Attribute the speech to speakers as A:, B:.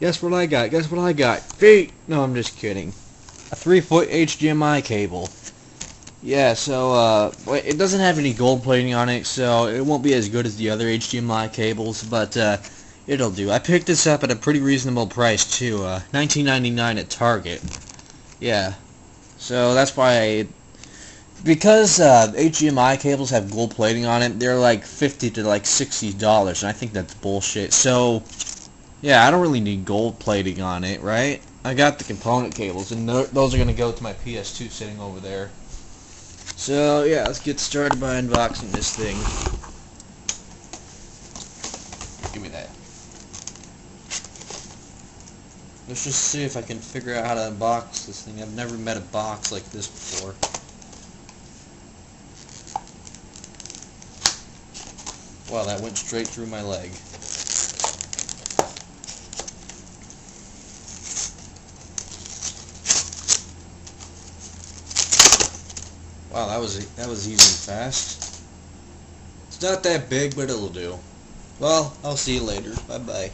A: Guess what I got? Guess what I got? Feet! No, I'm just kidding. A 3-foot HDMI cable. Yeah, so, it doesn't have any gold plating on it, so it won't be as good as the other HDMI cables, but, it'll do. I picked this up at a pretty reasonable price, too, $19.99 at Target. Yeah, so that's why because HDMI cables have gold plating on it, they're like $50 to like $60, and I think that's bullshit. So, yeah, I don't really need gold plating on it, right? I got the component cables, and those are going to go to my PS2 sitting over there. So, yeah, let's get started by unboxing this thing. Give me that. Let's just see if I can figure out how to unbox this thing. I've never met a box like this before. Wow, that went straight through my leg. Wow, that was easy and fast. It's not that big, but it'll do. Well, I'll see you later. Bye-bye.